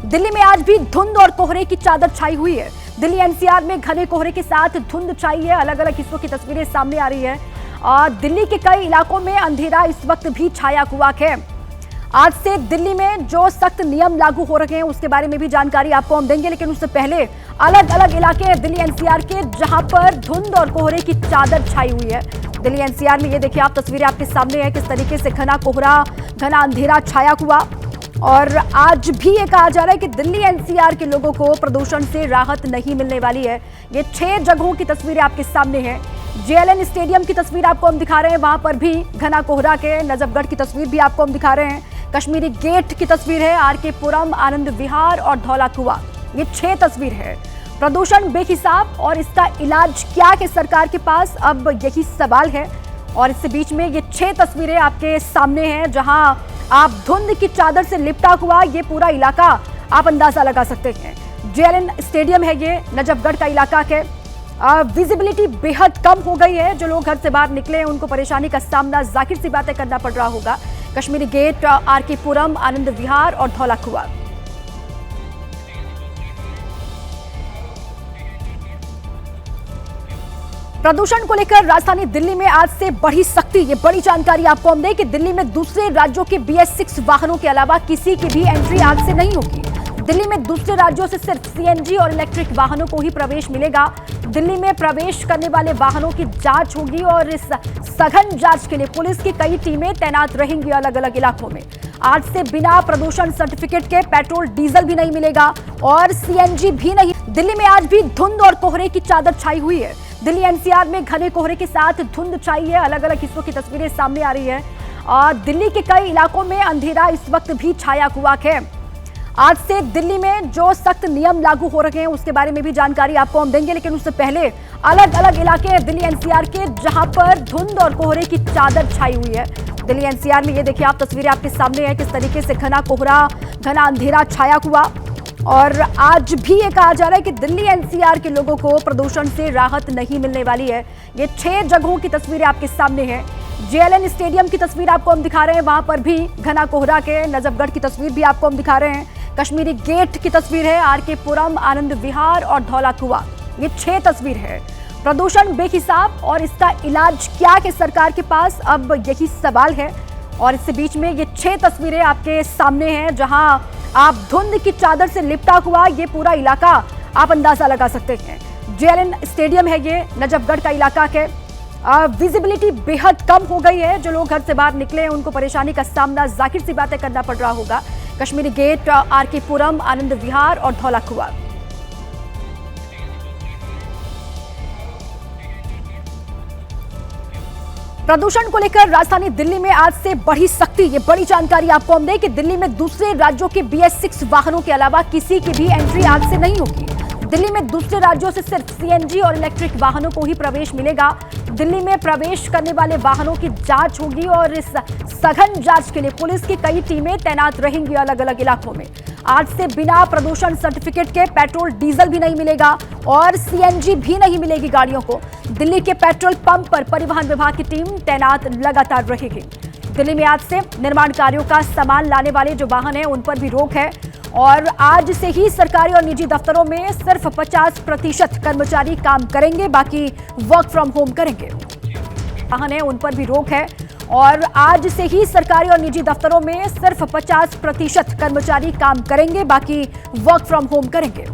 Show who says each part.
Speaker 1: दिल्ली में आज भी धुंध और कोहरे की चादर छाई हुई है। दिल्ली एनसीआर में घने कोहरे के साथ धुंध छाई है। अलग अलग हिस्सों की तस्वीरें सामने आ रही है और दिल्ली के कई इलाकों में अंधेरा इस वक्त भी छाया हुआ है। आज से दिल्ली में जो सख्त नियम लागू हो रहे हैं उसके बारे में भी जानकारी आपको हम देंगे, लेकिन उससे पहले अलग अलग इलाके हैं दिल्ली एनसीआर के जहां पर धुंध और कोहरे की चादर छाई हुई है। दिल्ली एनसीआर में ये देखिए आप, तस्वीरें आपके सामने है किस तरीके से घना कोहरा, घना अंधेरा छाया हुआ। और आज भी ये कहा जा रहा है कि दिल्ली एनसीआर के लोगों को प्रदूषण से राहत नहीं मिलने वाली है। ये 6 जगहों की तस्वीरें आपके सामने है। जेएलएन स्टेडियम की तस्वीर आपको हम दिखा रहे हैं, वहां पर भी घना कोहरा के। नजफगढ़ की तस्वीर भी आपको हम दिखा रहे हैं। कश्मीरी गेट की तस्वीर है, आरके पुरम, आनंद विहार और धौला कुआं, ये 6 तस्वीर है। प्रदूषण बेहिसाब और इसका इलाज क्या है सरकार के पास, अब यही सवाल है। और इसके बीच में ये 6 तस्वीरें आपके सामने हैं जहां आप धुंध की चादर से लिपटा हुआ ये पूरा इलाका आप अंदाजा लगा सकते हैं। जेएलएन स्टेडियम है ये, नजफगढ़ का इलाका है। विजिबिलिटी बेहद कम हो गई है। जो लोग घर से बाहर निकले हैं उनको परेशानी का सामना जाहिर सी बातें करना पड़ रहा होगा। कश्मीरी गेट, आरके पुरम, आनंद विहार और धौला कुआं। प्रदूषण को लेकर राजधानी दिल्ली में आज से बढ़ी सख्ती। ये बड़ी जानकारी आपको हम दें कि दिल्ली में दूसरे राज्यों के BS6 वाहनों के अलावा किसी की भी एंट्री आज से नहीं होगी। दिल्ली में दूसरे राज्यों से सिर्फ सीएनजी और इलेक्ट्रिक वाहनों को ही प्रवेश मिलेगा। दिल्ली में प्रवेश करने वाले वाहनों की जांच होगी और इस सघन जांच के लिए पुलिस की कई टीमें तैनात रहेंगी अलग अलग इलाकों में। आज से बिना प्रदूषण सर्टिफिकेट के पेट्रोल डीजल भी नहीं मिलेगा और सीएनजी भी नहीं। दिल्ली में आज भी धुंध और कोहरे की चादर छाई हुई है। दिल्ली एनसीआर में घने कोहरे के साथ धुंध छाई है। अलग अलग हिस्सों की तस्वीरें सामने आ रही है और दिल्ली के कई इलाकों में अंधेरा इस वक्त भी छाया हुआ है। आज से दिल्ली में जो सख्त नियम लागू हो रहे हैं उसके बारे में भी जानकारी आपको हम देंगे, लेकिन उससे पहले अलग अलग इलाके हैं दिल्ली एनसीआर के जहां पर धुंध और कोहरे की चादर छाई हुई है। दिल्ली एनसीआर में ये देखिए आप, तस्वीरें आपके सामने है किस तरीके से घना कोहरा, घना अंधेरा छाया हुआ। और आज भी ये कहा जा रहा है कि दिल्ली एनसीआर के लोगों को प्रदूषण से राहत नहीं मिलने वाली है। ये 6 जगहों की तस्वीरें आपके सामने है। जेएलएन स्टेडियम की तस्वीर आपको हम दिखा रहे हैं, वहां पर भी घना कोहरा के। नजफगढ़ की तस्वीर भी आपको हम दिखा रहे हैं। कश्मीरी गेट की तस्वीर है, आरके पुरम, आनंद विहार और धौला कुआं, ये 6 तस्वीर है। प्रदूषण बेहिसाब और इसका इलाज क्या है सरकार के पास, अब यही सवाल है। और इसके बीच में ये 6 तस्वीरें आपके सामने हैं जहां आप धुंध की चादर से लिपटा हुआ ये पूरा इलाका आप अंदाजा लगा सकते हैं। जेएलएन स्टेडियम है ये, नजफगढ़ का इलाका है। विजिबिलिटी बेहद कम हो गई है। जो लोग घर से बाहर निकले हैं उनको परेशानी का सामना जाहिर सी बातें करना पड़ रहा होगा। कश्मीरी गेट, आरके पुरम, आनंद विहार और धौला कुआं। प्रदूषण को लेकर राजधानी दिल्ली में आज से बढ़ी सख्ती। ये बड़ी जानकारी आपको हम दें कि दिल्ली में दूसरे राज्यों के BS6 वाहनों के अलावा किसी की भी एंट्री आज से नहीं होगी। दिल्ली में दूसरे राज्यों से सिर्फ सीएनजी और इलेक्ट्रिक वाहनों को ही प्रवेश मिलेगा। दिल्ली में प्रवेश करने वाले वाहनों की जांच होगी और इस सघन जांच के लिए पुलिस की कई टीमें तैनात रहेंगी अलग अलग इलाकों में। आज से बिना प्रदूषण सर्टिफिकेट के पेट्रोल डीजल भी नहीं मिलेगा और सीएनजी भी नहीं मिलेगी गाड़ियों को। दिल्ली के पेट्रोल पंप पर परिवहन विभाग की टीम तैनात लगातार रहेगी। दिल्ली में आज से निर्माण कार्यों का सामान लाने वाले जो वाहन हैं उन पर भी रोक है और आज से ही सरकारी और निजी दफ्तरों में सिर्फ 50% कर्मचारी काम करेंगे, बाकी वर्क फ्रॉम होम करेंगे। वाहन है उन पर भी रोक है और आज से ही सरकारी और निजी दफ्तरों में सिर्फ 50% कर्मचारी काम करेंगे, बाकी वर्क फ्रॉम होम करेंगे।